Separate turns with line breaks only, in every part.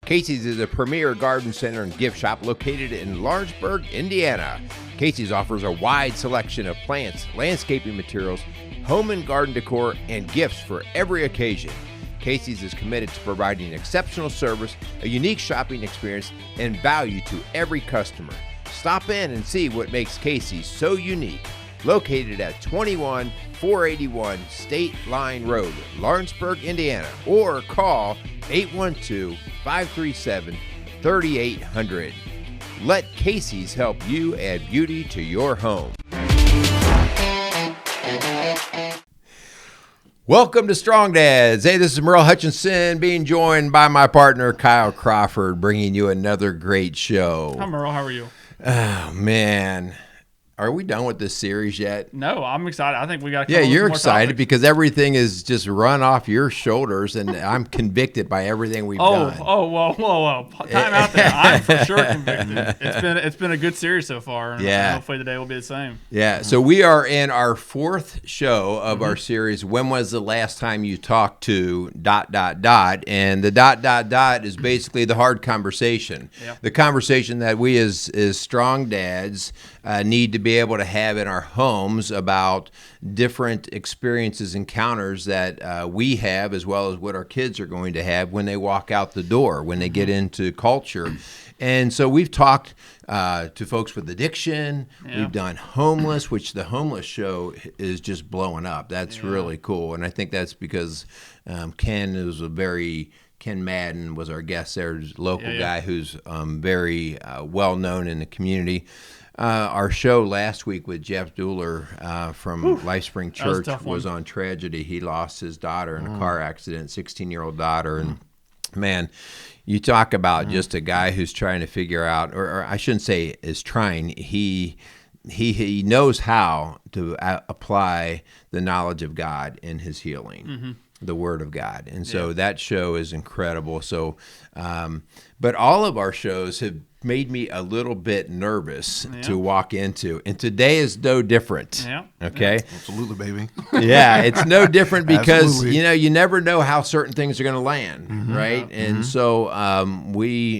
Casey's is a premier garden center and gift shop located in Lawrenceburg, Indiana. Casey's offers a wide selection of plants, landscaping materials, home and garden decor, and gifts for every occasion. Casey's is committed to providing exceptional service, a unique shopping experience, and value to every customer. Stop in and see what makes Casey's so unique. Located at 21481 State Line Road, Lawrenceburg, Indiana, or call 812-537-3800. Let Casey's help you add beauty to your home. Welcome to Strong Dads. Hey, this is Merle Hutchinson, being joined by my partner, Kyle Crawford, bringing you another great show.
Hi, Merle. How are you?
Oh, man. Are we done with this series yet?
No, I'm excited. I think we got to
Yeah, you're excited because everything is just run off your shoulders, and I'm convicted by everything we've done.
Whoa. Time out there. I'm for sure convicted. It's been a good series so far. And hopefully today will be the same.
Yeah, so we are in our fourth show of our series, When Was the Last Time You Talked to ... And the ... is basically the hard conversation. Yep. The conversation that we as strong dads need to be able to have in our homes about different experiences, encounters that we have, as well as what our kids are going to have when they walk out the door, when they get into culture. And so we've talked to folks with addiction. Yeah. We've done homeless, which the homeless show is just blowing up. That's really cool. And I think that's because Ken Madden was our guest there, local guy who's very well known in the community. Our show last week with Jeff Dueller from LifeSpring Church was on tragedy. He lost his daughter in a car accident, 16-year-old daughter. And man, you talk about just a guy who's trying to figure out, or I shouldn't say is trying, he knows how to apply the knowledge of God in his healing. The Word of God. And so that show is incredible. So, but all of our shows have made me a little bit nervous to walk into. And today is no different. Yeah. Okay?
Absolutely, baby.
Yeah, it's no different because, you never know how certain things are going to land, right? And so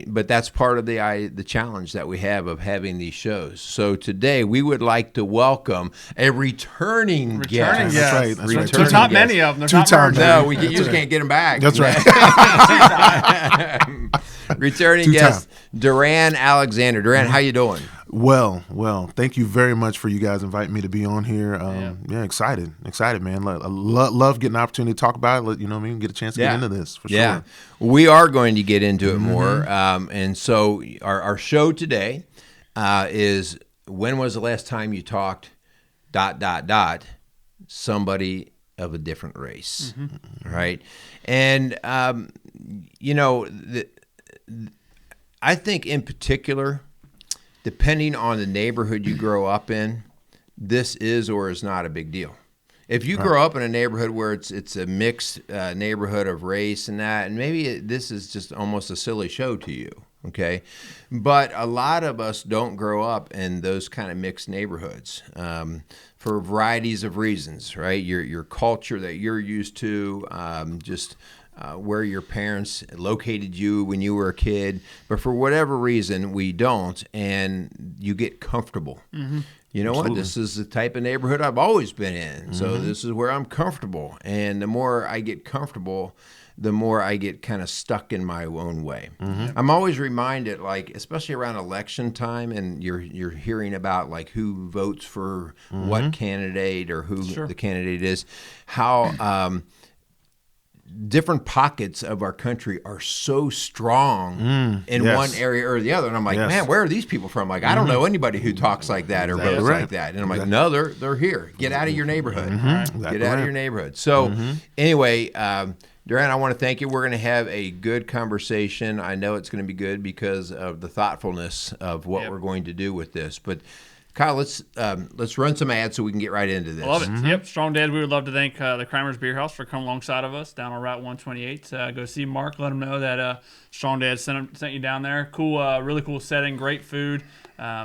but that's part of the challenge that we have of having these shows. So today we would like to welcome a returning guest.
That's
right.
There's not many of them.
Two times.
No, you just can't get them back.
That's right.
Returning guest, Durran Alexander. Durran, how you doing?
Well, thank you very much for you guys inviting me to be on here. Excited, man. I love getting an opportunity to talk about it. Get a chance to get into this for sure.
Yeah, we are going to get into it more. And so our show today is When Was the Last Time You Talked ... somebody of a different race, right? And I think in particular, depending on the neighborhood you grow up in, this is or is not a big deal. If you grow up in a neighborhood where it's a mixed neighborhood of race and that, and maybe this is just almost a silly show to you, okay? But a lot of us don't grow up in those kind of mixed neighborhoods for varieties of reasons, right? Your culture that you're used to, where your parents located you when you were a kid, but for whatever reason we don't, and you get comfortable. You know what? This is the type of neighborhood I've always been in, so this is where I'm comfortable. And the more I get comfortable, the more I get kind of stuck in my own way. I'm always reminded, especially around election time, and you're hearing about who votes for what candidate or who the candidate is, how different pockets of our country are so strong in one area or the other. And I'm like, man, where are these people from? I don't know anybody who talks like that or votes like that. And I'm like, no, they're here. Get out of your neighborhood. Get out of your neighborhood. So anyway, Durran, I want to thank you. We're going to have a good conversation. I know it's going to be good because of the thoughtfulness of what we're going to do with this. But Kyle, let's run some ads so we can get right into this.
I love it. Yep, Strong Dad. We would love to thank the Kramer's Beer House for coming alongside of us down on Route 128. Go see Mark. Let him know that Strong Dad sent you down there. Cool, really cool setting. Great food.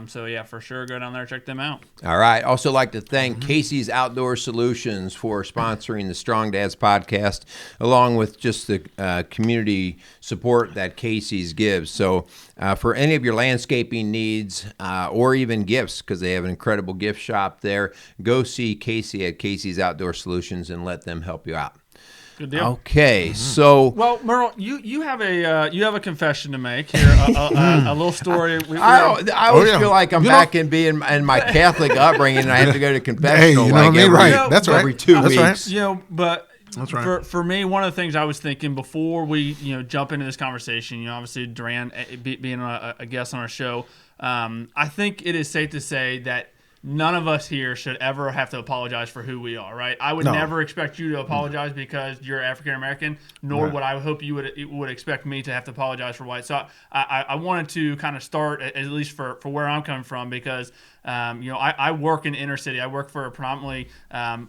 So yeah, for sure, go down there and check them out.
All right. Also like to thank Casey's Outdoor Solutions for sponsoring the Strong Dads podcast, along with just the community support that Casey's gives. So for any of your landscaping needs or even gifts, because they have an incredible gift shop there, go see Casey at Casey's Outdoor Solutions and let them help you out.
Good deal.
Okay, so
well, Merle, you have a confession to make here, a little story.
I always feel like I'm back in my Catholic upbringing, and I have to go to confessional.
Hey, you know what I mean? Right. That's right.
Every 2 weeks.
Right.
You know, but
that's right.
For me, one of the things I was thinking before we jump into this conversation, obviously Durran being a guest on our show, I think it is safe to say that none of us here should ever have to apologize for who we are, right? I would never expect you to apologize because you're African American, nor would I hope you would expect me to have to apologize for white. So I wanted to kind of start, at least for where I'm coming from, because I work in the inner city. I work for a predominantly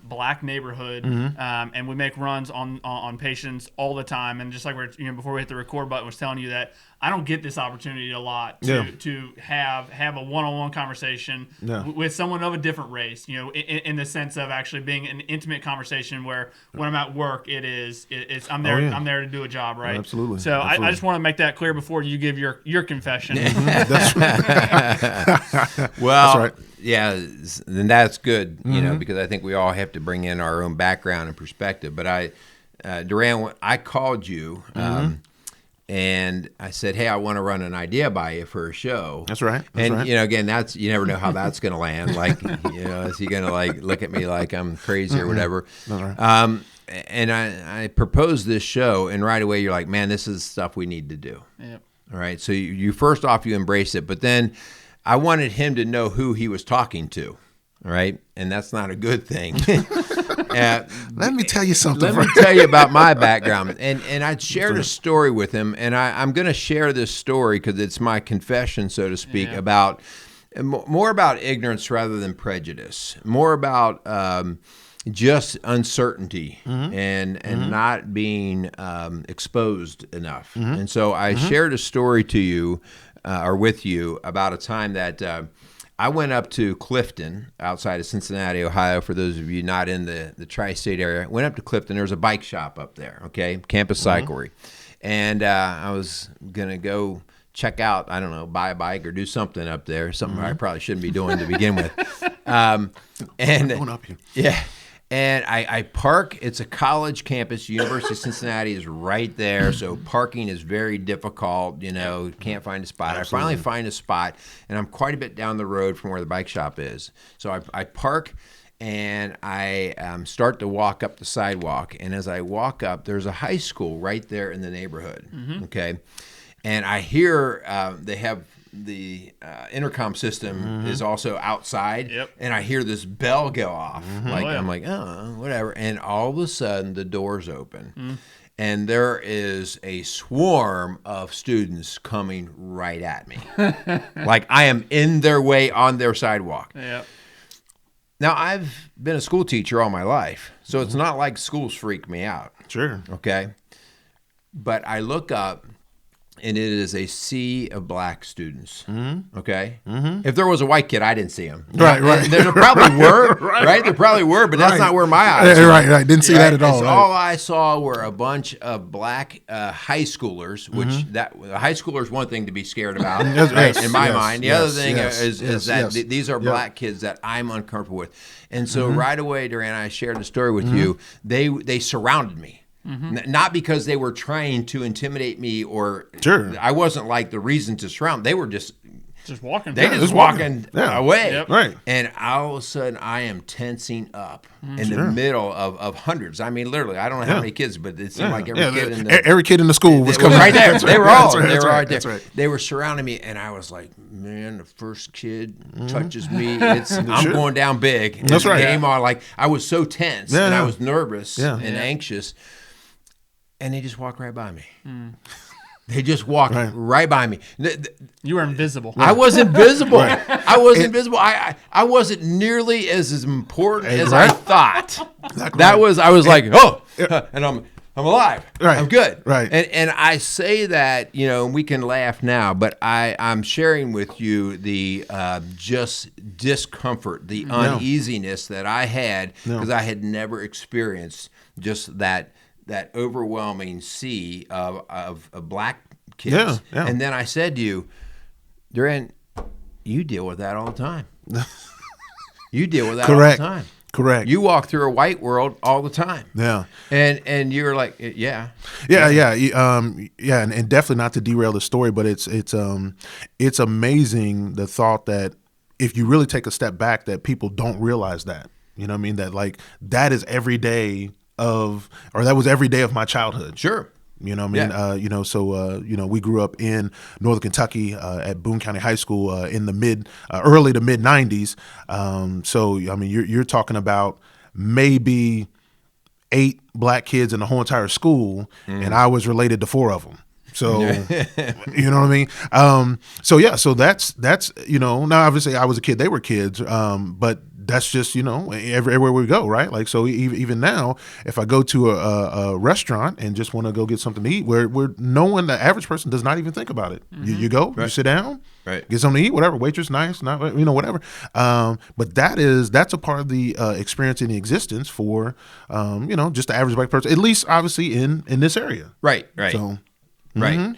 black neighborhood, and we make runs on patients all the time. And just like before we hit the record button, was telling you that I don't get this opportunity a lot to have a one-on-one conversation with someone of a different race. In the sense of actually being an intimate conversation where when I'm at work, I'm there. I'm there to do a job, right?
Absolutely.
So I just want to make that clear before you give your confession.
That's right.
Well. That's right. Yeah, then that's good, because I think we all have to bring in our own background and perspective. But Durran, I called you, and I said, "Hey, I want to run an idea by you for a show."
That's right.
And again, that's you never know how that's going to land. Like, is he going to look at me like I'm crazy or whatever?
That's right.
And I proposed this show, and right away you're like, "Man, this is stuff we need to do."
Yep.
All right. So you first off you embrace it, but then I wanted him to know who he was talking to, right? And that's not a good thing.
Let me tell you something.
Let me tell you about my background. And I shared a story with him, and I'm going to share this story because it's my confession, so to speak, about more about ignorance rather than prejudice, more about just uncertainty and not being exposed enough. And so I shared a story to you. Or with you about a time that I went up to Clifton outside of Cincinnati, Ohio. For those of you not in the tri-state area, went up to Clifton. There was a bike shop up there, okay, Campus Cyclery. And I was going to go check out, I don't know, buy a bike or do something up there, something I probably shouldn't be doing to begin with.
Going up here.
Yeah. And I park. It's a college campus. University of Cincinnati is right there, so parking is very difficult. Can't find a spot. Absolutely. I finally find a spot, and I'm quite a bit down the road from where the bike shop is. So I park, and I start to walk up the sidewalk. And as I walk up, there's a high school right there in the neighborhood. Okay, and I hear they have the intercom system is also outside, and I hear this bell go off. I'm like, oh, whatever. And all of a sudden, the doors open, and there is a swarm of students coming right at me, like I am in their way on their sidewalk.
Yep.
Now, I've been a school teacher all my life, so it's not like schools freak me out.
Sure.
Okay, but I look up, and it is a sea of black students. Okay, if there was a white kid, I didn't see him.
Right.
There probably were. Right. There probably were, but that's not where my eyes were.
Right. Didn't see that at all.
So all I saw were a bunch of black high schoolers, which high schoolers one thing to be scared about, in my mind. The other thing is that these are black kids that I'm uncomfortable with, and so right away, Durran, I shared the story with you. They surrounded me. Not because they were trying to intimidate me or I wasn't like the reason to surround. They were just
walking.
They just walking away.
Yep.
Right.
And all of a sudden I am tensing up in the middle of hundreds. I mean, literally, I don't know how many kids, but it seemed like
every kid in the school was coming
right there. They were all right there.
That's right.
They were surrounding me, and I was like, man, the first kid touches me, I'm going down big.
That's right.
Game on. Like I was so tense and I was nervous and anxious. And they just walk right by me. They just walked right by me.
You were invisible.
I was invisible. I was invisible. I wasn't nearly as important as I thought. I was like, oh, and I'm alive.
Right.
I'm good.
Right.
And I say that, we can laugh now, but I'm sharing with you the just discomfort, the uneasiness that I had because I had never experienced just that overwhelming sea of black kids.
Yeah, yeah.
And then I said to you, Durran, you deal with that all the time. You deal with that all the time.
Correct.
You walk through a white world all the time.
Yeah.
And you're like, yeah.
And definitely not to derail the story, but it's amazing the thought that if you really take a step back, that people don't realize that. You know what I mean? That like that is every day that was every day of my childhood.
Sure.
You know what I mean? We grew up in Northern Kentucky at Boone County High School in the early to mid 90s. You're talking about maybe 8 black kids in the whole entire school, and I was related to 4 of them. So, you know what I mean? So that's now obviously I was a kid, they were kids, but that's just, everywhere we go, right? Like, so even now, if I go to a restaurant and just want to go get something to eat, where the average person does not even think about it. You go, you sit down, get something to eat, whatever, waitress, nice, not, whatever. But that's a part of the experience in the existence for, just the average black person, at least obviously in this area.
Right.
So,
right.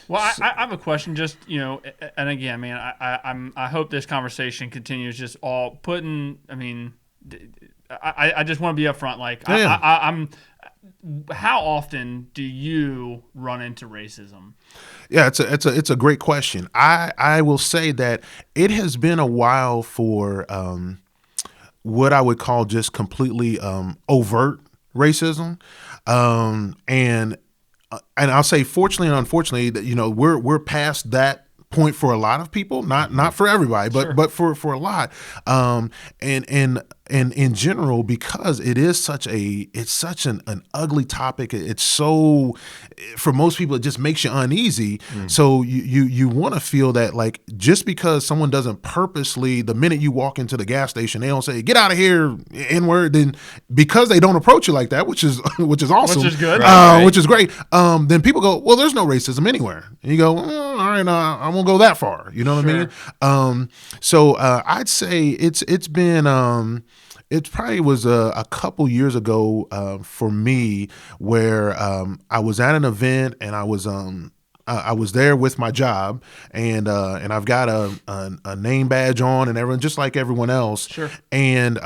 Well, I have a question. Just and again, man, I hope this conversation continues. Just all putting. I mean, I just want to be upfront. Like, I'm. How often do you run into racism?
Yeah, it's a great question. I will say that it has been a while for what I would call just completely overt racism, and I'll say, fortunately and unfortunately, that we're past that point for a lot of people, not for everybody, but for a lot, and in general, because it is such an ugly topic. It's so, for most people, it just makes you uneasy. So you want to feel that, like, just because someone doesn't purposely, the minute you walk into the gas station, they don't say "get out of here" N-word, then because they don't approach you like that, which is awesome,
which is good,
which is great. Then people go, well, there's no racism anywhere, and you go, all right, I won't go that far. You know what I mean? So I'd say it's been. It probably was a couple years ago for me where I was at an event and I was there with my job and I've got a name badge on and everyone just like everyone else.
Sure.
And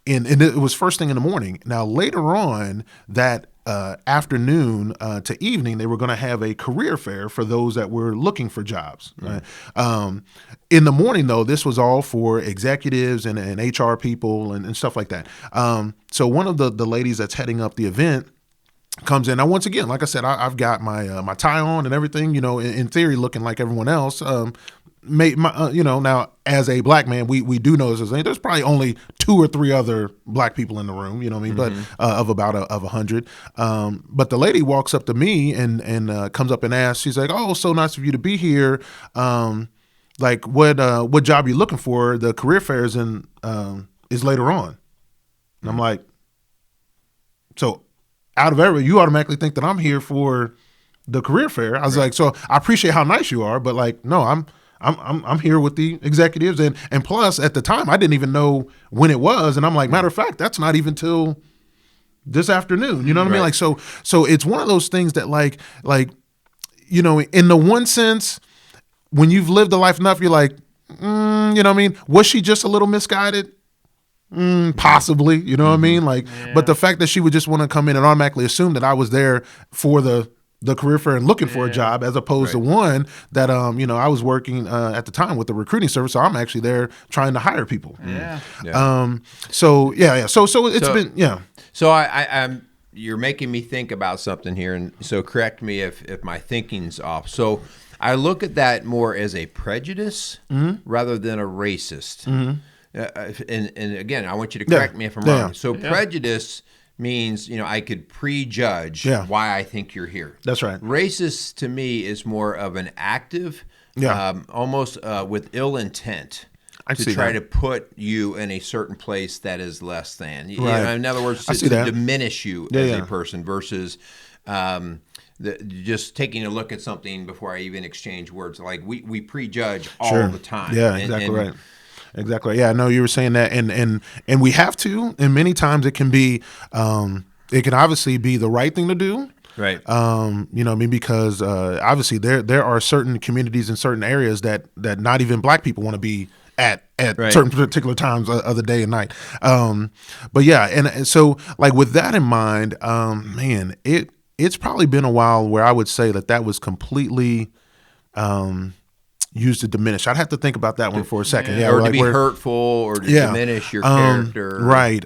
it was first thing in the morning. Now later on that afternoon to evening, they were going to have a career fair for those that were looking for jobs. Right? In the morning, though, this was all for executives and HR people and stuff like that. So one of the ladies that's heading up the event comes in. Now, once again, like I said, I've got my tie on and everything, in theory, looking like everyone else. Now as a black man, we do know this. There's probably only 2 or 3 other black people in the room, you know what I mean? But of about of 100. But the lady walks up to me and comes up and asks. She's like, "Oh, so nice of you to be here. Like what job you looking for? The career fair is later on." And I'm like, so out of everything, you automatically think that I'm here for the career fair. I was like, so I appreciate how nice you are, but like, no, I'm here with the executives, and plus at the time I didn't even know when it was, and I'm like, matter of fact, that's not even till this afternoon. You know what I mean? Like, so it's one of those things that like in the one sense, when you've lived a life enough, you're like, you know what I mean? Was she just a little misguided? Possibly, you know what I mean? Like, but the fact that she would just want to come in and automatically assume that I was there for the career fair and looking for a job, as opposed to one that I was working at the time with the recruiting service, so I'm actually there trying to hire people. So it's been.
So I'm you're making me think about something here, and so correct me if my thinking's off. So I look at that more as a prejudice rather than a racist. And again, I want you to correct me if I'm wrong. So prejudice means, I could prejudge why I think you're here.
That's right.
Racist to me is more of an active, almost with ill intent. To try to put you in a certain place that is less than. In other words, to diminish you as a person versus just taking a look at something before I even exchange words. Like we prejudge all the time.
Yeah, exactly right. Exactly. Yeah, I know you were saying that, and we have to. And many times it can be, it can obviously be the right thing to do.
Right.
Because obviously there are certain communities in certain areas that not even black people want to be at certain particular times of the day and night. But yeah, and so like with that in mind, man, it's probably been a while where I would say that was completely used to diminish. I'd have to think about that one for a second.
Or to be hurtful or to diminish your character.
Right.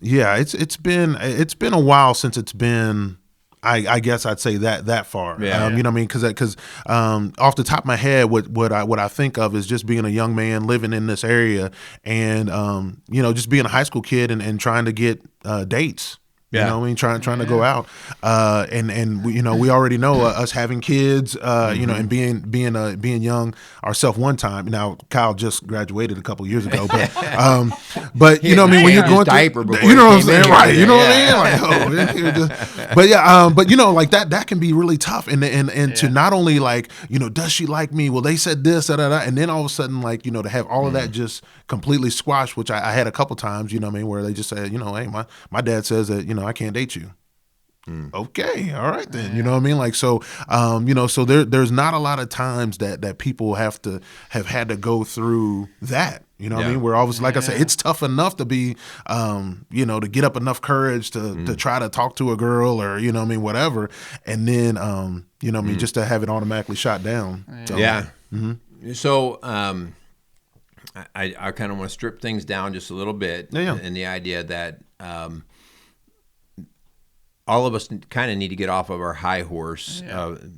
It's been a while since it's been. I guess I'd say that far. You know what I mean? Because off the top of my head, what I think of is just being a young man living in this area, and just being a high school kid and trying to get dates. You know what I mean? Trying to go out, and we already know us having kids, and being young ourselves one time. Now Kyle just graduated a couple years ago, but you know what I mean, when you're going through, you know what I'm saying, right? You know what I mean? Like, but like that can be really tough, and to not only like does she like me? Well, they said this, and then all of a sudden to have all of that just completely squashed, which I had a couple times, where they just said, hey, my dad says that I can't date you. Okay, all right then. You know what I mean? Like so there's not a lot of times that people have had to go through that. You know what I mean? Where obviously, like I said, it's tough enough to be, to get up enough courage to try to talk to a girl or whatever, and then just to have it automatically shot down.
So, I kind of want to strip things down just a little bit, in the idea that all of us kind of need to get off of our high horse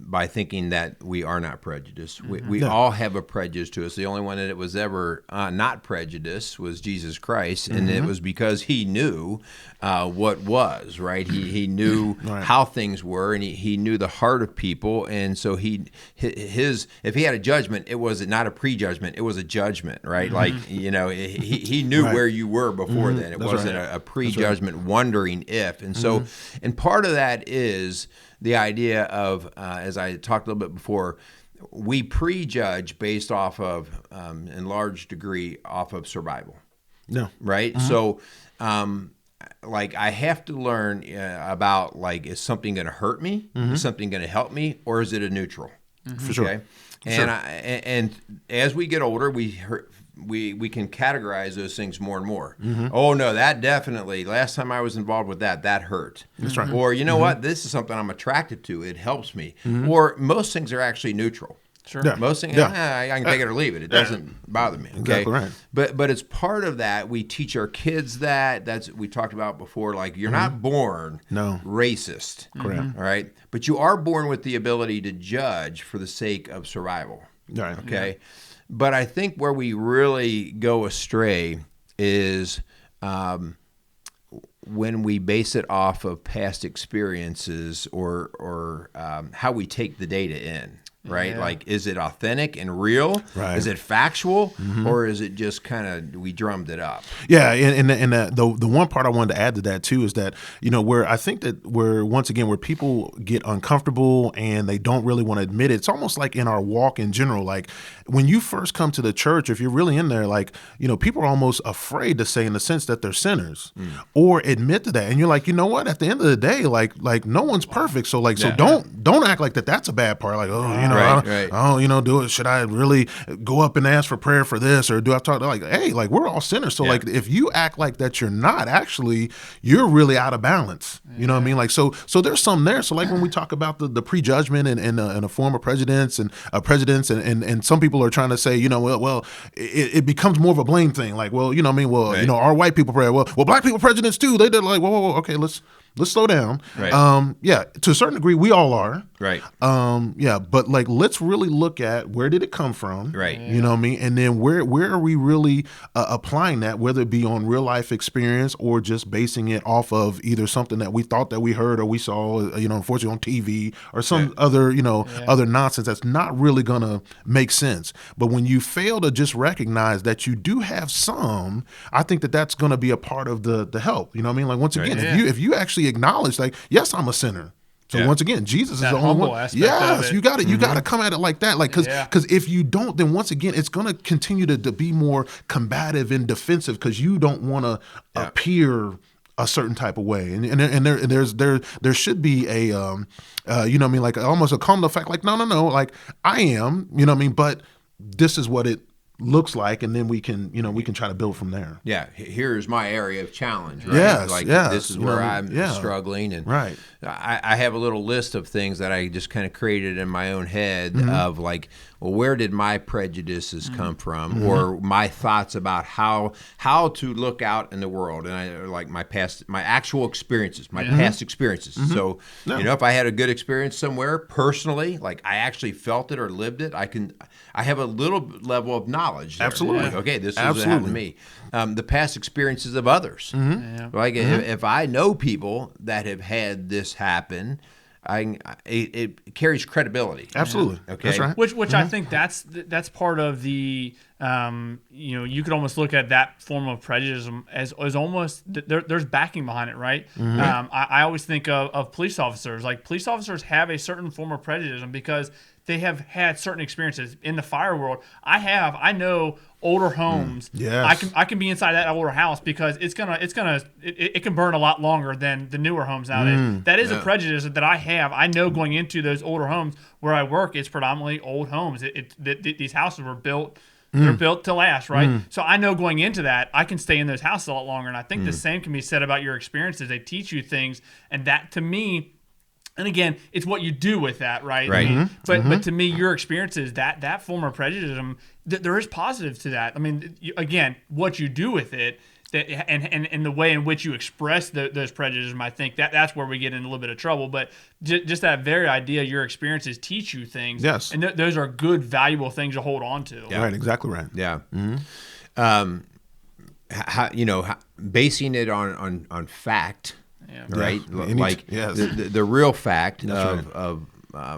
by thinking that we are not prejudiced. We all have a prejudice to us. The only one that was ever not prejudiced was Jesus Christ, and it was because he knew what was, right? He knew how things were, and he knew the heart of people, and so if he had a judgment, it was not a prejudgment, it was a judgment, right? Like, he knew where you were before then. It wasn't a prejudgment wondering if. And so, and part of that is the idea of, as I talked a little bit before, we prejudge based off of, in large degree, off of survival.
No.
Right? So, like, I have to learn about, like, is something going to hurt me? Is something going to help me? Or is it a neutral?
For sure.
Okay? And and as we get older, we can categorize those things more and more. Oh no, that definitely. Last time I was involved with that hurt.
That's right.
Or you know what, this is something I'm attracted to. It helps me. Or most things are actually neutral.
Sure.
Yeah.
Most things, I can take it or leave it. It doesn't bother me. Okay?
Exactly right.
But it's part of that. We teach our kids that. We talked about before. Like, you're not born racist.
Correct.
All right. But you are born with the ability to judge for the sake of survival.
Right.
Okay. But I think where we really go astray is when we base it off of past experiences or how we take the data in. Right?
Yeah.
Like, is it authentic and real?
Right.
Is it factual? Or is it just kind of, we drummed it up?
Yeah. And the one part I wanted to add to that too is that, where I think that once again, where people get uncomfortable and they don't really want to admit it, it's almost like in our walk in general. Like, when you first come to the church, if you're really in there, like, people are almost afraid to say, in the sense that they're sinners or admit to that. And you're like, you know what, at the end of the day, like no one's perfect. So like, so don't act like that's a bad part. Like, do it. Should I really go up and ask for prayer for this? Or do I talk like, hey, like, we're all sinners. So like, if you act like that you're not, actually, you're really out of balance. You know what I mean? Like, so there's some there. So like, when we talk about the prejudgment and a form of prejudice and some people are trying to say, it becomes more of a blame thing. Like, well, our white people pray. Well, black people prejudice too. They did like, whoa, okay, let's let's slow down.
Right.
Yeah, to a certain degree, we all are.
Right.
Yeah, but like, let's really look at where did it come from?
Right.
You know what I mean? And then where are we really applying that, whether it be on real life experience or just basing it off of either something that we thought that we heard or we saw, unfortunately on TV or some other, other nonsense that's not really going to make sense. But when you fail to just recognize that you do have some, I think that that's going to be a part of the help. You know what I mean? Like, once again, if you actually acknowledge, like, yes, I'm a sinner. So once again, Jesus is the only one. Yes, you got to come at it like that, like, because if you don't, then once again, it's going to continue to be more combative and defensive because you don't want to appear a certain type of way, and there should be a like almost a calm the fact, like no, like I am, but this is what it looks like, and then we can try to build from there.
Yeah, here's my area of challenge, right?
Yes,
this is where I'm struggling, and
right.
I have a little list of things that I just kind of created in my own head of like, well, where did my prejudices come from, or my thoughts about how to look out in the world, and I like my actual experiences, my past experiences. So if I had a good experience somewhere personally, like I actually felt it or lived it, I have a little level of knowledge there.
Absolutely.
Like, okay, this is what happened to me. The past experiences of others. Like if I know people that have had this happen, it carries credibility.
Absolutely.
Okay.
That's right.
Which I think that's part of the you could almost look at that form of prejudice as almost there's backing behind it, right? I always think of police officers. Like, police officers have a certain form of prejudice because they have had certain experiences in the fire world. I know older homes.
Yes.
I can be inside that older house because it can burn a lot longer than the newer homes nowadays. That is a prejudice that I have. I know going into those older homes where I work, it's predominantly old homes. These houses were built. They're built to last, right? So I know going into that, I can stay in those houses a lot longer. And I think the same can be said about your experiences. They teach you things, and that to me. And again, it's what you do with that, right?
Right.
I mean, but to me, your experiences, that form of prejudice, there is positive to that. I mean, again, what you do with it, and the way in which you express those prejudices, I think that's where we get in a little bit of trouble. But just that very idea, your experiences teach you things.
Yes.
And those are good, valuable things to hold on to.
Yeah. Right. Exactly right.
Yeah. Basing it on fact. Yeah. Right, like the real fact of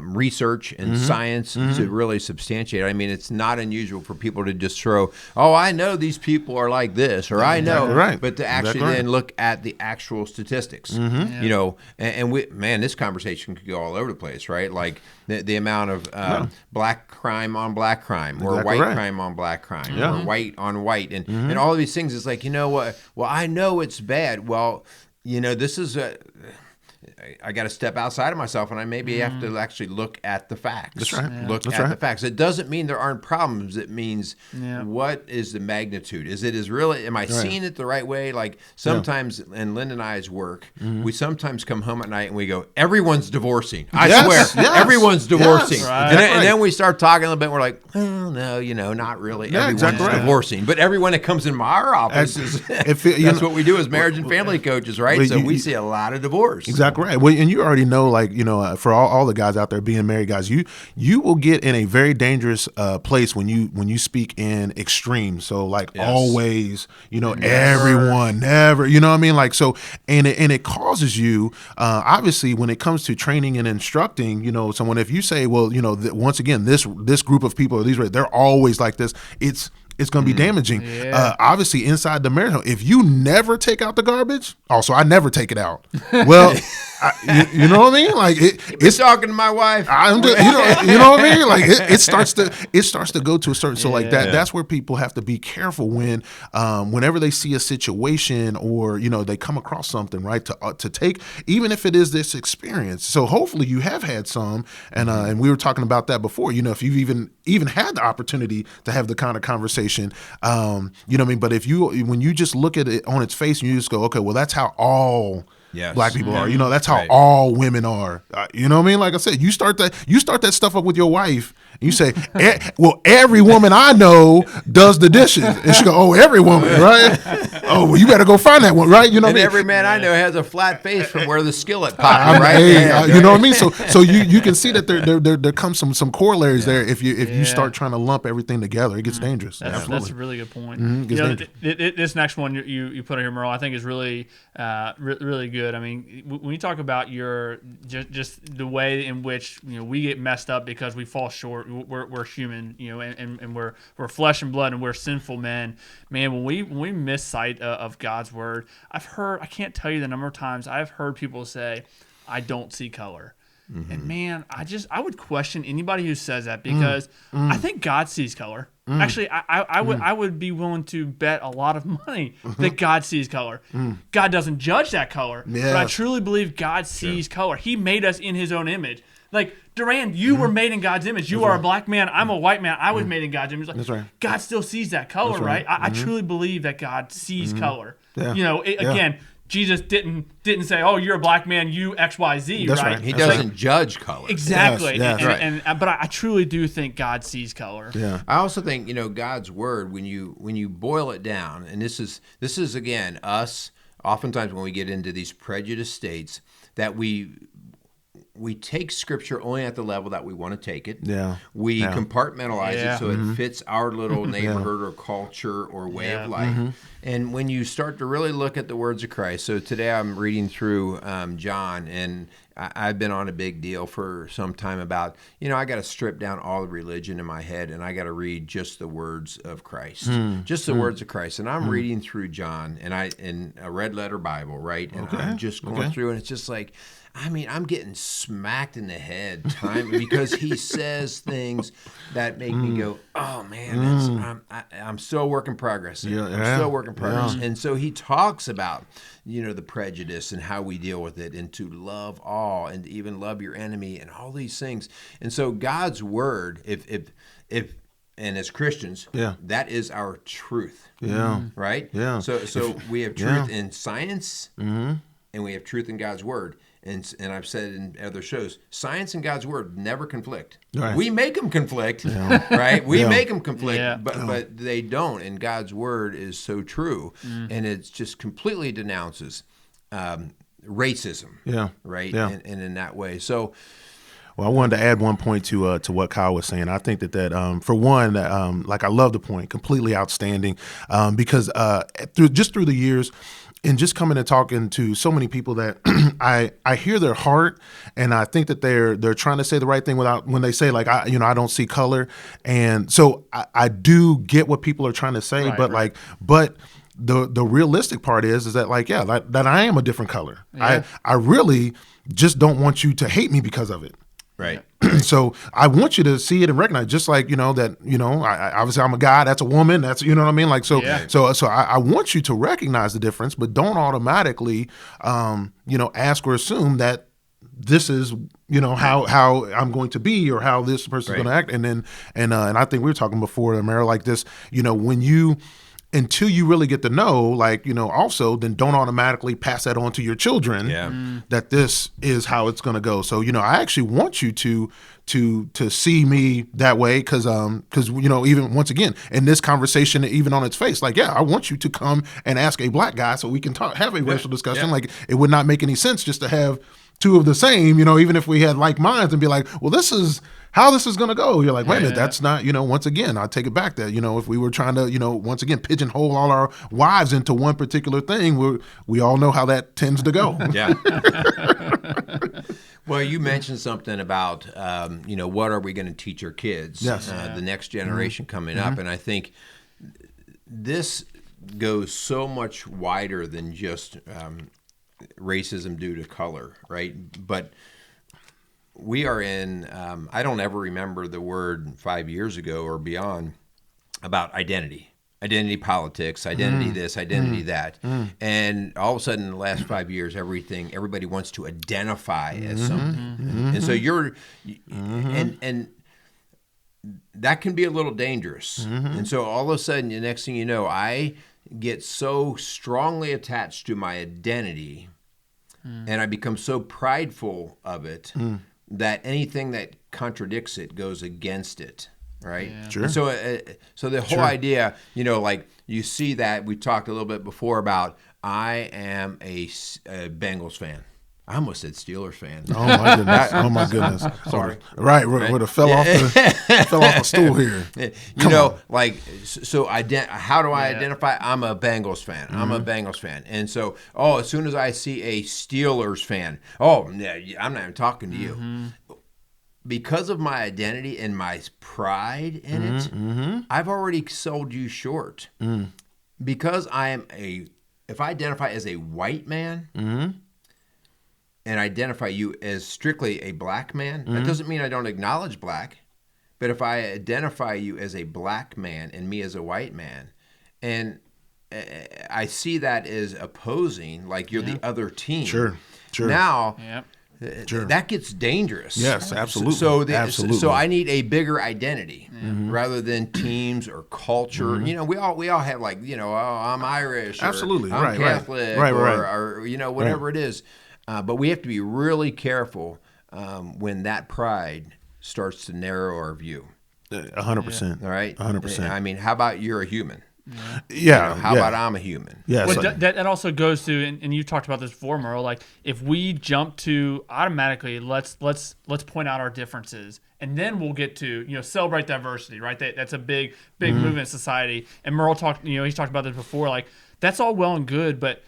research and science to really substantiate. I mean, it's not unusual for people to just throw, "Oh, I know these people are like this," or "I know," but to actually then look at the actual statistics. And this conversation could go all over the place, right? Like the amount of black crime on black crime, or white crime on black crime, or white on white, and all of these things. It's like, you know what? Well, I know it's bad. Well, this is I got to step outside of myself, and I maybe have to actually look at the facts.
That's right.
Yeah. Look at the facts. It doesn't mean there aren't problems. It means what is the magnitude? Am I seeing it the right way? Like sometimes in Lynn and I's work, we sometimes come home at night and we go, everyone's divorcing. I swear, everyone's divorcing. Yes. Right. And then we start talking a little bit, and we're like, well, no, not really. Everyone's divorcing. But everyone that comes in our office, that's what we do as marriage and family coaches, right? So we see a lot of divorce.
Exactly right. Well, and you already know, like, for all the guys out there being married guys, you will get in a very dangerous place when you speak in extremes. So like always, everyone, never, you know what I mean? Like, so, and it causes you, obviously, when it comes to training and instructing, someone, if you say, well, once again, this group of people, they're always like this, it's going to be damaging. Yeah. Obviously, inside the marriage home, if you never take out the garbage, also I never take it out. Well, you know what I mean? Like it's
talking to my wife.
You know what I mean? Like it starts to go to a certain. So like that. That's where people have to be careful whenever they see a situation or they come across something, right? To take, even if it is this experience. So hopefully you have had some, and we were talking about that before. If you've even had the opportunity to have the kind of conversation. You know what I mean? But when you just look at it on its face and you just go, okay, well, that's how all black people are. That's how all women are. You know what I mean? Like I said, you start that stuff up with your wife, you say, well, every woman I know does the dishes. And she go, oh, every woman, right? Oh, well, you better go find that one, right? You know what I mean?
Every man I know has a flat face from where the skillet popped, right?
You know what I mean? So you can see that there comes some corollaries there. If you start trying to lump everything together, it gets dangerous.
That's a really good point. This next one you put on here, Merle, I think is really really good. I mean, when you talk about your just the way in which we get messed up because we fall short. We're human, and we're flesh and blood, and we're sinful men. Man, when we miss sight of God's word, I can't tell you the number of times I've heard people say, "I don't see color." Mm-hmm. And man, I would question anybody who says that because I think God sees color. Actually, I would be willing to bet a lot of money that God sees color. God doesn't judge that color, but I truly believe God sees color. He made us in His own image. Like, Durran, you were made in God's image. You are a black man. I'm a white man. I was made in God's image. Like,
that's right.
God still sees that color, right? I truly believe that God sees color.
Yeah.
Again, Jesus didn't say, "Oh, you're a black man, you X, Y, Z."
That's
right?
He doesn't judge color.
Exactly.
Yes,
but I truly do think God sees color.
Yeah.
I also think God's word, when you boil it down, and this is again us. Oftentimes when we get into these prejudice states, that we take Scripture only at the level that we want to take it.
Yeah.
We compartmentalize it so it fits our little neighborhood or culture or way of life. And when you start to really look at the words of Christ, so today I'm reading through John, and I've been on a big deal for some time about, I got to strip down all the religion in my head, and I got to read just the words of Christ, just the words of Christ. And I'm reading through John, and in a red letter Bible, right? And I'm just going through, and it's just like, I'm getting smacked in the head because he says things that make me go, oh man, I'm still a work in progress. I'm still a work in progress. Yeah. And so he talks about, the prejudice and how we deal with it, and to love all, and to even love your enemy, and all these things. And so God's word, if and as Christians, that is our truth.
Yeah.
Right?
Yeah.
So we have truth in science, and we have truth in God's word. And I've said in other shows, science and God's word never conflict. Right. We make them conflict, right? We make them conflict, but they don't. And God's word is so true, and it just completely denounces racism, right?
Yeah.
And in that way. So,
well, I wanted to add one point to what Kyle was saying. I think that for one, I love the point, completely outstanding, because through the years. And just coming and talking to so many people that I hear their heart, and I think that they're trying to say the right thing when they say I don't see color, and so I do get what people are trying to say, but the realistic part is that that I am a different color. Yeah. I really just don't want you to hate me because of it.
Right.
So I want you to see it and recognize, just like obviously I'm a guy, that's a woman, that's what I mean. So I want you to recognize the difference, but don't automatically ask or assume that this is how I'm going to be, or how this person's going to act. And then and I think we were talking before, Mara, like this, when you. Until you really get to know, also, then don't automatically pass that on to your children that this is how it's going to go. So, I actually want you to see me that way because even once again, in this conversation, even on its face, I want you to come and ask a black guy so we can have a racial discussion. Like, it would not make any sense just to have two of the same, even if we had like minds, and be like, well, this is how this is going to go. You're like, wait a minute, that's not, once again, I'll take it back that, if we were trying to, once again, pigeonhole all our wives into one particular thing, we all know how that tends to go.
Yeah. Well, you mentioned something about, what are we going to teach our kids, the next generation coming up. And I think this goes so much wider than just racism due to color, right? But we are in, I don't ever remember the word 5 years ago or beyond about identity politics, identity this, identity that. And all of a sudden in the last 5 years, everybody wants to identify as something. And so and that can be a little dangerous. And so all of a sudden, the next thing you know, I get so strongly attached to my identity and I become so prideful of it that anything that contradicts it, goes against it, right?
Yeah.
Sure.
And so the whole idea, like you see that we talked a little bit before about I am a Bengals fan. I almost said Steelers fan.
Oh my goodness! Oh my goodness!
Sorry.
Right, would have fell off the stool here.
How do I identify? I'm a Bengals fan. I'm a Bengals fan, and so as soon as I see a Steelers fan, I'm not even talking to you. Because of my identity and my pride in it, I've already sold you short. Because if I identify as a white man. And identify you as strictly a black man, that doesn't mean I don't acknowledge black. But if I identify you as a black man and me as a white man, and I see that as opposing, like you're the other team. Sure. Now, that gets dangerous.
Yes, absolutely.
So I need a bigger identity rather than teams or culture. We all have I'm Irish.
Absolutely.
Or I'm Catholic. Or whatever it is. But we have to be really careful when that pride starts to narrow our view.
100%.
All right?
100%.
I mean, how about you're a human?
Yeah.
How about I'm a human?
Yeah.
Well, that also goes to, and you've talked about this before, Merle. Like, if we jump to automatically, let's point out our differences, and then we'll get to celebrate diversity, right? That's a big movement in society. And Merle talked, he's talked about this before. Like, that's all well and good, but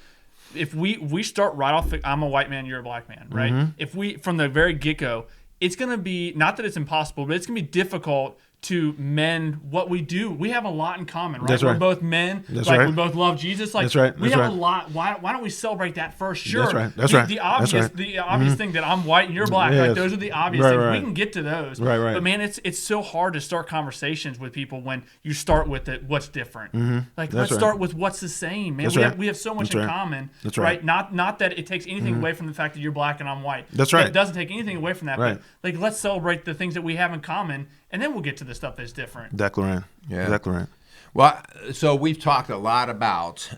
if we start right off, I'm a white man, you're a black man, right? If we, from the very get-go, it's going to be, not that it's impossible, but it's going to be difficult to mend what we do. We have a lot in common, right?
That's right.
We're both men.
That's
like,
right.
we both love Jesus. Like,
That's right.
we
That's
have
right.
a lot. Why don't we celebrate that first? Sure.
That's right. That's right.
The
That's
obvious,
right.
the obvious thing that I'm white and you're black.
Yes.
Like, those are the obvious
Right,
things.
right.
We can get to those.
Right, right.
But man, it's so hard to start conversations with people when you start with what's different. Like, let's
right.
start with what's the same, man.
That's
We
right.
have so much
That's
in
right.
common.
That's right.
Not that it takes anything away from the fact that you're black and I'm white.
That's right.
It doesn't take anything away from that.
Right.
But like, let's celebrate the things that we have in common, and then we'll get to the stuff that's different.
Exactly right.
Yeah.
Exactly right.
Well, so we've talked a lot about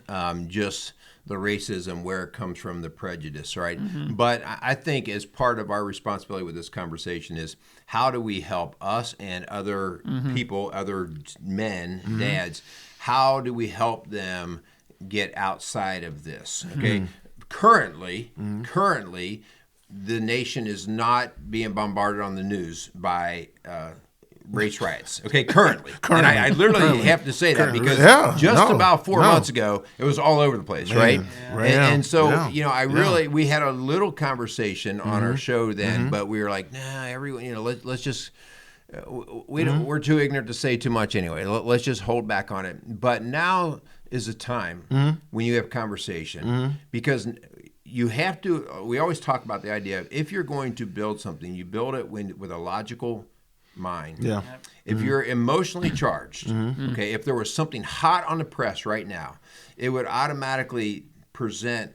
just the racism, where it comes from, the prejudice, right? But I think as part of our responsibility with this conversation is how do we help us and other people, other men, dads, how do we help them get outside of this? Okay, currently, the nation is not being bombarded on the news by race riots. Okay, currently. And I literally have to say that because about 4 months ago, it was all over the place, right? And so, we had a little conversation on our show then, but we were like, nah, everyone, let's just, we're too ignorant to say too much anyway. Let's just hold back on it. But now is a time when you have conversation because you have to, we always talk about the idea of if you're going to build something, you build it with a logical mind.
Yeah.
If you're emotionally charged, okay, if there was something hot on the press right now, it would automatically present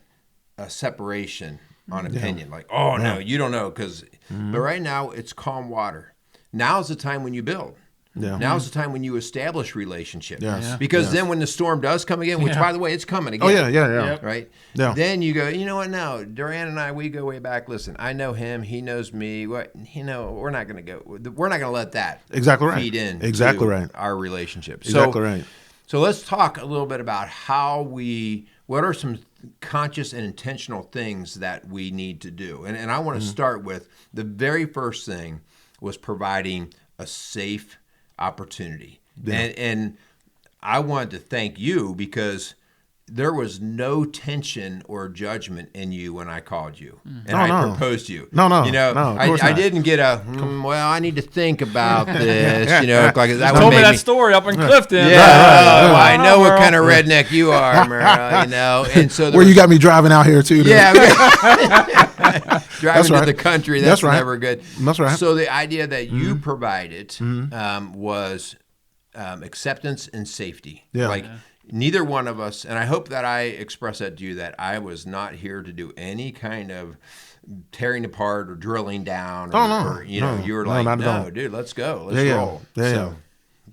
a separation on opinion. Like, no, you don't know. But right now, it's calm water. Now's the time when you build.
Yeah.
Now's the time when you establish relationships.
Yes.
Because then when the storm does come again, which, by the way, it's coming again.
Oh, yeah.
Yep.
Right?
Yeah.
Then you go, you know what? No, Durran and I, we go way back. Listen, I know him. He knows me. We're not going to let that
Exactly right.
feed in
Exactly right.
our relationship.
Exactly right.
So let's talk a little bit about what are some conscious and intentional things that we need to do. And I want to start with the very first thing was providing a safe opportunity. Yeah. And I wanted to thank you because there was no tension or judgment in you when I called you and I proposed to you.
No.
I didn't get I need to think about this, like that
told me that story up in Clifton.
Yeah, I know what kind of redneck you are, Merle, and so
where you got me driving out here too.
Yeah. Driving to the country, that's never good.
That's right.
So the idea that you provided was acceptance and safety.
Yeah.
Neither one of us, and I hope that I express that to you, that I was not here to do any kind of tearing apart or drilling down. You were like, no, dude, let's go. Let's roll.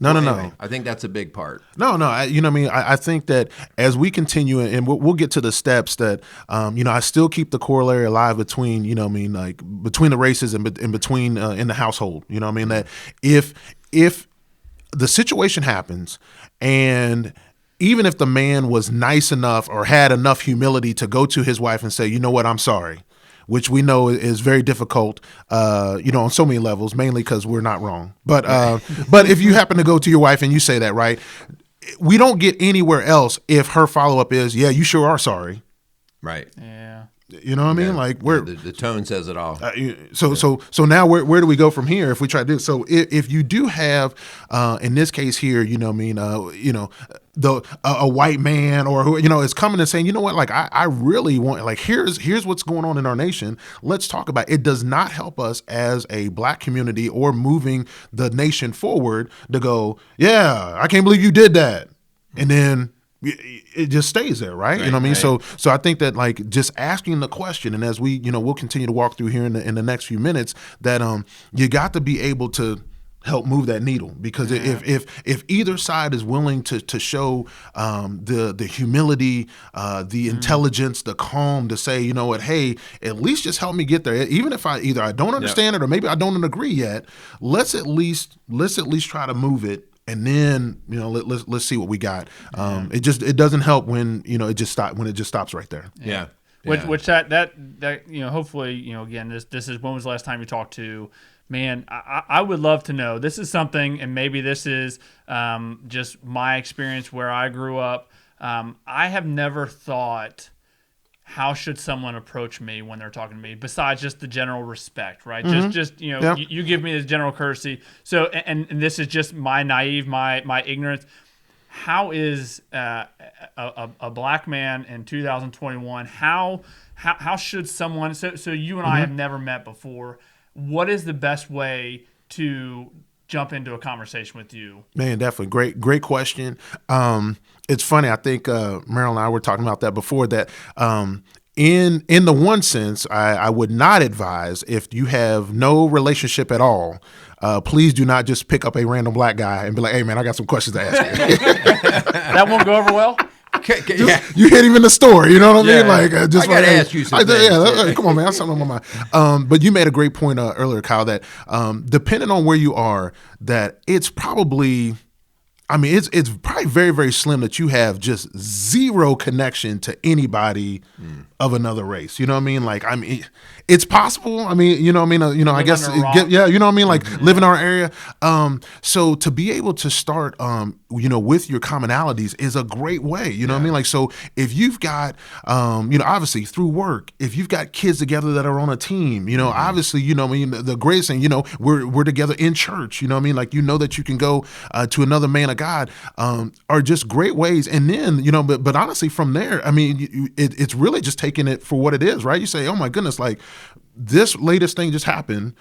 No.
Anyway, I think that's a big part.
No. You know what I mean? I think that as we continue, and we'll get to the steps that, I still keep the corollary alive between, you know what I mean, like between the races and between in the household. You know what I mean? That if the situation happens, and even if the man was nice enough or had enough humility to go to his wife and say, you know what, I'm sorry, which we know is very difficult, on so many levels, mainly because we're not wrong. But if you happen to go to your wife and you say that, right, we don't get anywhere else if her follow-up is, yeah, you sure are sorry.
Right.
Yeah.
You know what I mean? Like
the tone says it all.
So now where do we go from here if we try to do it? So if you do have in this case here, you know what I mean, a white man or who is coming and saying, you know what, like I really want, like here's what's going on in our nation. Let's talk about it. It does not help us as a black community or moving the nation forward to go, yeah, I can't believe you did that, and then it just stays there, right? You know what I mean? Right. So I think that like just asking the question, and as we, we'll continue to walk through here in the next few minutes, that you got to be able to help move that needle, because if either side is willing to show the humility, the intelligence, the calm to say, you know what, hey, at least just help me get there, even if I don't understand it or maybe I don't agree yet. Let's at least try to move it. And then let's see what we got. It doesn't help when it just stops right there.
Yeah.
Which that hopefully again this is, when was the last time you talked to, man, I would love to know. This is something, and maybe this is just my experience where I grew up. I have never thought, how should someone approach me when they're talking to me, besides just the general respect, right? Mm-hmm. You give me this general courtesy. So, and this is just my naive, my ignorance. How is a black man in 2021? How should someone? So you and I have never met before. What is the best way to jump into a conversation with you?
Man, definitely. Great question. It's funny. I think Meryl and I were talking about that before, that in the one sense, I would not advise, if you have no relationship at all, please do not just pick up a random black guy and be like, hey, man, I got some questions to ask you.
That won't go over well?
You hit him in the store, you know what I mean? Like,
I gotta ask you something.
Come on, man, that's something on my mind. But you made a great point earlier, Kyle, that depending on where you are, that it's probably, it's probably very, very slim that you have just zero connection to anybody of another race. You know what I mean? Like, it's possible. I guess, you know what I mean? Like, live in our area. So to be able to start, with your commonalities is a great way. You know what I mean? Like, so if you've got, obviously through work, if you've got kids together that are on a team, obviously, the greatest thing, we're together in church. You know what I mean? Like, that you can go to another man of God, are just great ways. And then, but honestly, from there, it's really just taking it for what it is, right? You say, oh my goodness, like, this latest thing just happened.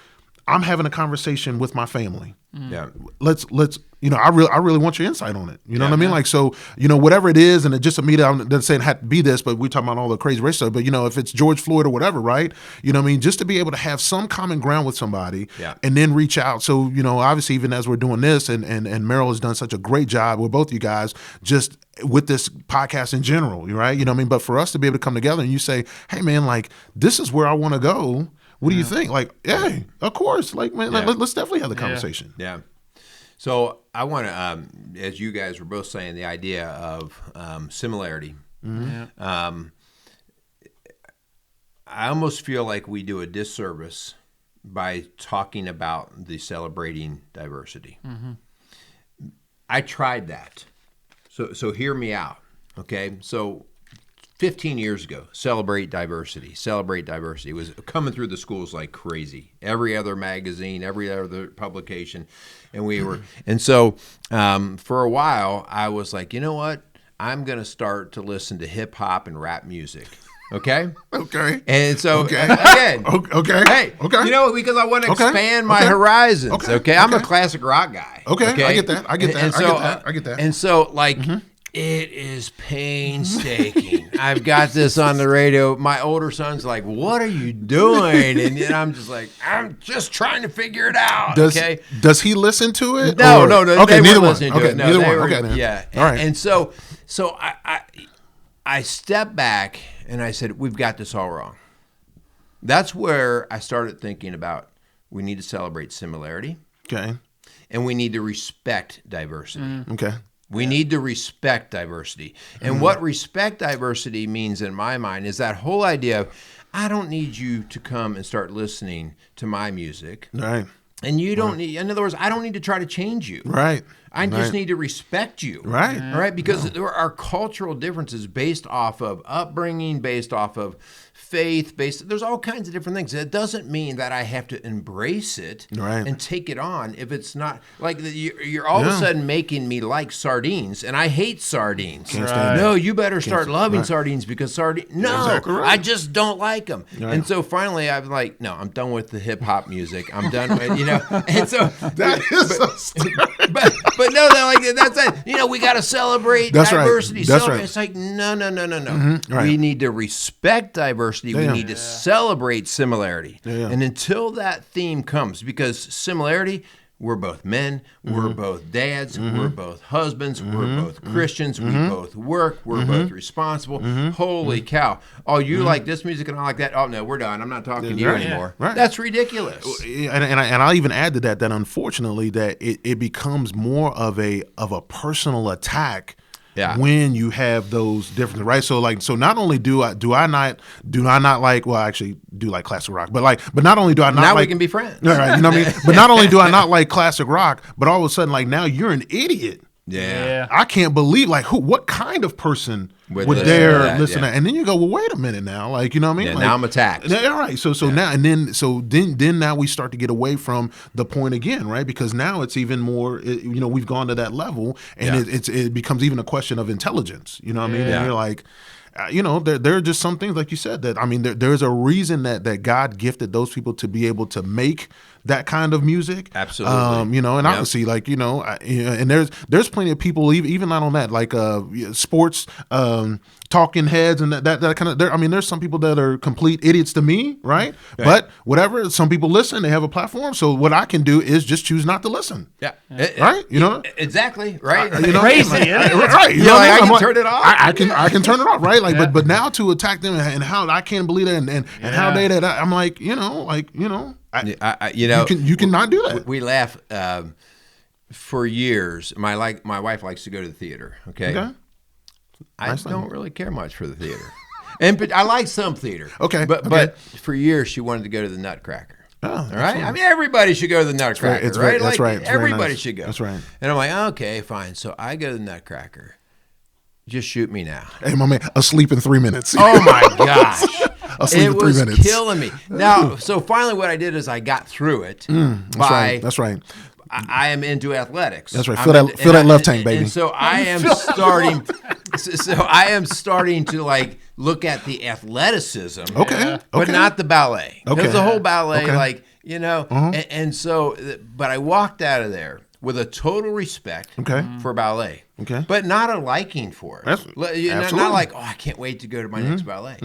I'm having a conversation with my family.
Yeah.
Let's I really want your insight on it. You know what I mean? Like, so, whatever it is, and it just immediately, I'm not saying it had to be this, but we're talking about all the crazy race stuff, but if it's George Floyd or whatever, right? You know what I mean? Just to be able to have some common ground with somebody and then reach out. So, obviously, even as we're doing this, and Meryl has done such a great job with both you guys, just with this podcast in general, right? You know what I mean? But for us to be able to come together and you say, hey man, like, this is where I want to go. What do you think? Like, hey, of course. Like, man, let's definitely have the conversation.
Yeah. So I want to, as you guys were both saying, the idea of similarity. Mm-hmm. I almost feel like we do a disservice by talking about the celebrating diversity. Mm-hmm. I tried that. So hear me out, okay? So 15 years ago, celebrate diversity. It was coming through the schools like crazy. Every other magazine, every other publication, and so for a while I was like, you know what? I'm gonna start to listen to hip hop and rap music. Okay.
Okay.
And so again.
Okay.
Hey.
Okay.
Because I want to expand my horizons. Okay. I'm a classic rock guy.
Okay. I get that.
And so like, It is painstaking. I've got this on the radio. My older son's like, "What are you doing?" And then I'm just like, "I'm just trying to figure it out."
Does he listen to it?
No.
Okay,
they
neither
weren't
one.
listening to
Okay,
it. No,
neither
they
one.
were,
Okay, then.
yeah.
All right.
And so I stepped back and I said, "We've got this all wrong." That's where I started thinking about we need to celebrate similarity.
Okay.
And we need to respect diversity.
Okay.
We need to respect diversity. And what respect diversity means in my mind is that whole idea of, I don't need you to come and start listening to my music.
Right.
And you don't need, in other words, I don't need to try to change you.
Right.
I just need to respect you.
Right.
All right. Because there are cultural differences based off of upbringing, based off of faith, there's all kinds of different things. It doesn't mean that I have to embrace it and take it on if it's not like you're all of a sudden making me like sardines, and I hate sardines. No, you better start loving sardines because I just don't like them. Right. And so finally, I'm like, no, I'm done with the hip hop music. I'm done with And so
that is so stupid.
But no, like that's it. We got to celebrate diversity.
Right. That's right.
It's like no.
Mm-hmm. Right.
We need to respect diversity. We need to celebrate similarity. And until that theme comes, because similarity, we're both men, we're both dads, we're both husbands, we're both Christians, we both work, we're both responsible. Holy cow. Oh, you like this music and I like that? Oh, no, we're done. I'm not talking to you anymore.
Right.
That's ridiculous.
And I'll even add to that unfortunately that it becomes more of a personal attack. Yeah. When you have those differences, right? So not only do I not like, well, I actually do like classic rock, but not only do I not
now
like,
we can be friends.
Right, you know what I mean? But not only do I not like classic rock, but all of a sudden, like, now you're an idiot.
Yeah.
I can't believe, like, what kind of person would dare listen to that? And then you go, well, wait a minute now. Like, you know what I mean?
Yeah,
like,
now I'm attacked.
All right. So now, then now we start to get away from the point again, right? Because now it's even more, we've gone to that level, and it becomes even a question of intelligence. You know what I mean? And you're like, there are just some things, like you said, that, I mean, there's a reason that God gifted those people to be able to make that kind of music.
Absolutely.
And obviously, like, and there's plenty of people, even not on that, like sports talking heads and that kind of, there's some people that are complete idiots to me, right? But whatever, some people listen, they have a platform. So what I can do is just choose not to listen.
Yeah.
Right?
Exactly. Right.
Crazy.
Right.
I can turn it off.
I can turn it off, right? Like, but now to attack them and how I can't believe that and how they that, I'm like, you can not do that.
We laugh for years. My wife likes to go to the theater. Okay. I don't really care much for the theater, but I like some theater.
Okay.
But for years she wanted to go to the Nutcracker.
Oh,
all right. I mean, everybody should go to the Nutcracker, right?
That's right.
Everybody should go.
That's right.
And I'm like, okay, fine. So I go to the Nutcracker. Just shoot me now.
Hey, my man, asleep in 3 minutes.
Oh my gosh.
Asleep in 3 minutes.
It was killing me. Now, so finally what I did is I got through it.
That's right.
I am into athletics.
That's right. Fill that love tank, baby.
And so I am starting. So I am starting to like look at the athleticism.
Okay.
But not the ballet.
Okay.
Because the whole ballet, and so, but I walked out of there with a total respect for ballet. Okay. But not a liking for it. Not like, I can't wait to go to my next ballet.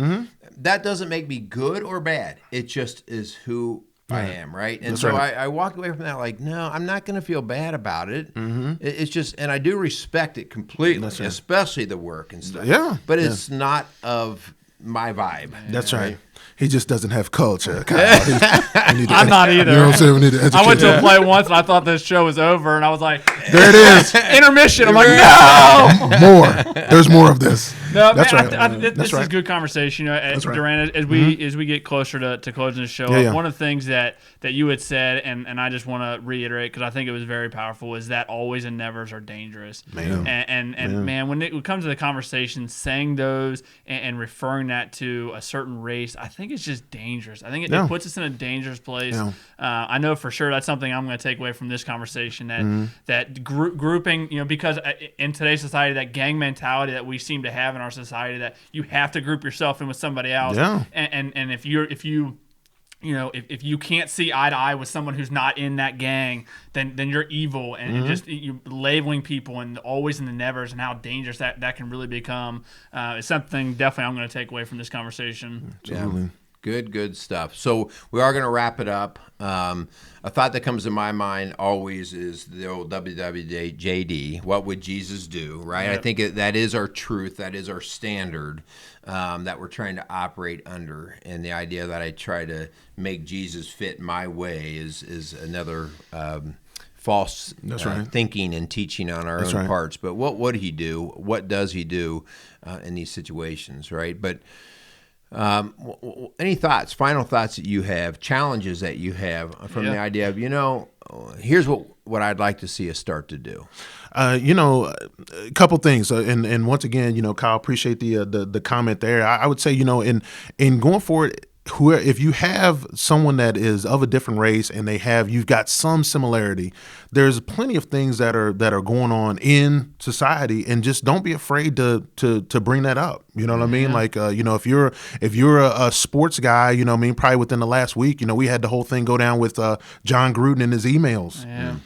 That doesn't make me good or bad. It just is who I am, right? And I walked away from that like, no, I'm not going to feel bad about it. It's just, and I do respect it completely, especially the work and stuff.
Yeah.
But it's not of my vibe.
That's right. He just doesn't have culture.
I'm not either.
You know what I'm saying? We need to educate.
I went to a play once and I thought this show was over and I was like,
there it is.
Intermission. I'm like, no.
More. There's more of this.
No,
that's
man,
right.
This is good conversation. Durran, as we get closer to closing the show, one of the things that you had said, and I just want to reiterate because I think it was very powerful, is that always and nevers are dangerous.
Man.
And man, when it comes to the conversation, saying those and referring that to a certain race, I think it's just dangerous. I think it puts us in a dangerous place. Yeah. I know for sure that's something I'm going to take away from this conversation, that grouping, because in today's society, that gang mentality that we seem to have in our society, that you have to group yourself in with somebody else. Yeah. And if you if you can't see eye to eye with someone who's not in that gang, then you're evil, and just you labeling people and always in the nevers, and how dangerous that can really become is something definitely I'm going to take away from this conversation.
Absolutely.
Yeah. Good stuff. So we are going to wrap it up. A thought that comes to my mind always is the old WWJD. What would Jesus do? Right.
Yep.
I think that is our truth. That is our standard that we're trying to operate under. And the idea that I try to make Jesus fit my way is another false thinking and teaching on our own parts. But what would he do? What does he do in these situations? Right. But any thoughts, final thoughts that you have, challenges that you have from the idea of, here's what I'd like to see us start to do.
A couple things, and once again, Kyle, appreciate the comment there. I would say, in going forward, if you have someone that is of a different race and you've got some similarity, there's plenty of things that are going on in society, and just don't be afraid to bring that up. You know what I mean? Like, if you're a sports guy, probably within the last week, we had the whole thing go down with John Gruden and his emails.
Yeah.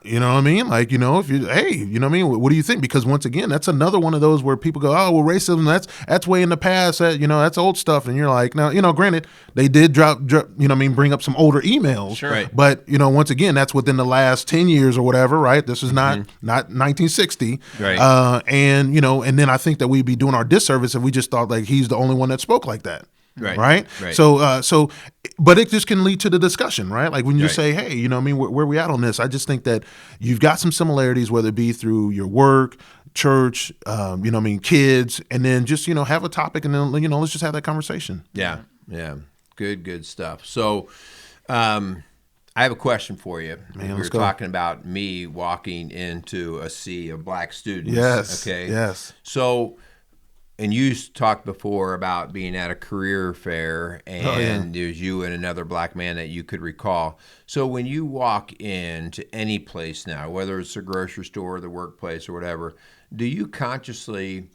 You know what I mean? Like, if you, hey, you know what I mean? What do you think? Because once again, that's another one of those where people go, oh, well, racism, that's way in the past. That's old stuff. And you're like, now, granted, they did drop, bring up some older emails.
Sure. Right.
But, once again, that's within the last 10 years or whatever, right? This is not 1960.
Right.
And then I think that we'd be doing our disservice if we just thought like he's the only one that spoke like that. Right. So, but it just can lead to the discussion, right? Like when you say, hey, where we at on this? I just think that you've got some similarities, whether it be through your work, church, kids, and then just, have a topic, and then, let's just have that conversation.
Yeah. Yeah. Good stuff. So, I have a question for you.
Man,
we were talking about me walking into a sea of black students.
Yes.
Okay.
Yes.
So, and you talked before about being at a career fair, and there's you and another black man that you could recall. So when you walk into any place now, whether it's a grocery store, the workplace, or whatever, do you consciously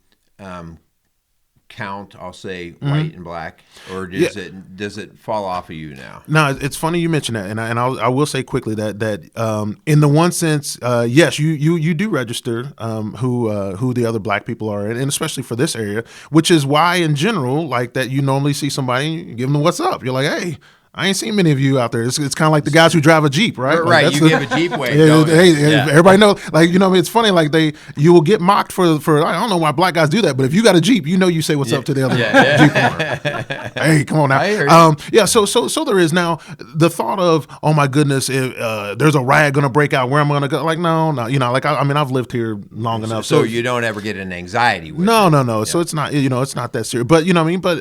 count, I'll say, white and black, or does it fall off of you now?
No, it's funny you mention that, and I will say quickly that in the one sense, yes, you do register who the other black people are, and especially for this area, which is why in general, like that, you normally see somebody, you give them what's up. You're like, hey, I ain't seen many of you out there. It's kind of like the guys who drive a Jeep, right?
Right,
Like
you give a Jeep wave.
Everybody knows. Like, it's funny. Like you will get mocked for. I don't know why black guys do that, but if you got a Jeep, you say what's up to the other Jeep owner. Hey, come on now.
I heard you.
So there is now the thought of, oh my goodness, if there's a riot going to break out, where am I going to go? Like, no, like I've lived here long enough,
so you don't ever get an anxiety with
no.
Yeah.
So it's not it's not that serious. But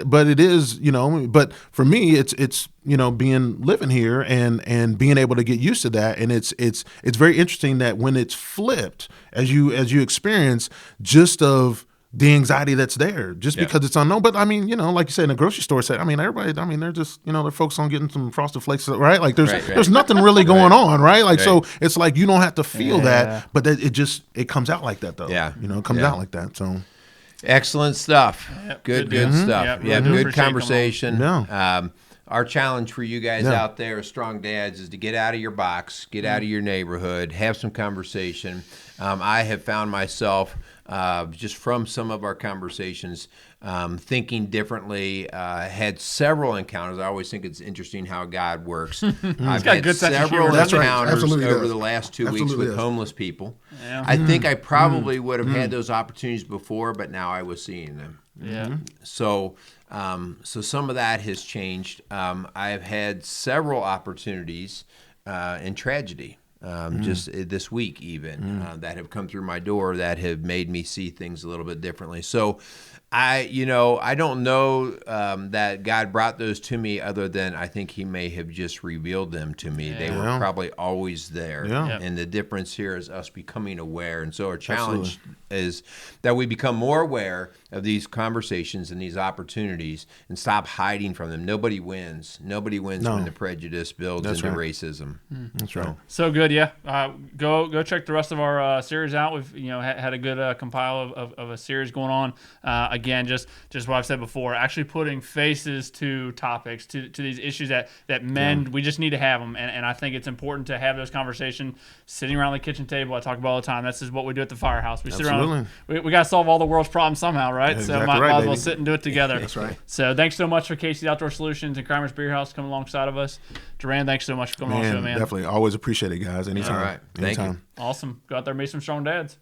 but it is But for me, it's living here and being able to get used to that, and it's very interesting that when it's flipped, as you experience just of the anxiety that's there, just because it's unknown. But like you said, in the grocery store set, everybody, they're just they're focused on getting some Frosted Flakes, right? Like there's nothing really going on, right? Like so, it's like you don't have to feel that, but that it comes out like that though.
Yeah,
it comes out like that. So.
Excellent stuff.
Yep.
Good
Yep.
stuff. Good conversation.
Yeah.
Our challenge for you guys out there as strong dads is to get out of your box, get out of your neighborhood, have some conversation. I have found myself just from some of our conversations thinking differently. Had several encounters. I always think it's interesting how God works. I've
got
had
good sense of
several
humor.
encounters
Absolutely
over
does.
the last 2 weeks
Absolutely
with
does.
homeless people.
Yeah.
I think I probably would have had those opportunities before, but now I was seeing them.
Yeah.
So some of that has changed. I've had several opportunities in tragedy, just this week even, that have come through my door that have made me see things a little bit differently. So I don't know that God brought those to me other than I think he may have just revealed them to me. They were probably always there.
Yeah.
Yep.
And the difference here is us becoming aware. And so our challenge is that we become more aware of these conversations and these opportunities and stop hiding from them. Nobody wins. Nobody wins when the prejudice builds into racism.
That's right.
So good. good. Yeah, go check the rest of our series out. We've had a good compile of a series going on. Again, just what I've said before, actually putting faces to topics, to these issues that men we just need to have them, and I think it's important to have those conversations sitting around the kitchen table. I talk about all the time. That's just what we do at the firehouse. We sit around. We got to solve all the world's problems somehow, right?
Yeah,
so
exactly
might as well
baby.
sit and do it together.
That's right.
So thanks so much for Casey's Outdoor Solutions and Crimer's Beer House coming alongside of us. Durran, thanks so much for coming on the show, man.
Definitely. Always appreciate it, guys. Anytime.
All right. Thank you.
Awesome. Go out there and meet some strong dads.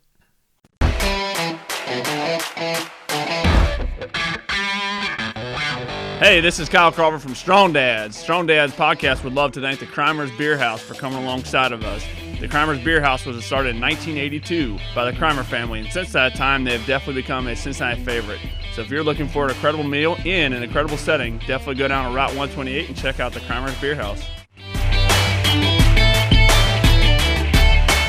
Hey, this is Kyle Crawford from Strong Dads. Strong Dads podcast would love to thank the Crimer's Beer House for coming alongside of us. The Crimer's Beer House was started in 1982 by the Crimer family, and since that time, they have definitely become a Cincinnati favorite. So if you're looking for an incredible meal in an incredible setting, definitely go down to Route 128 and check out the Crimer's Beer House.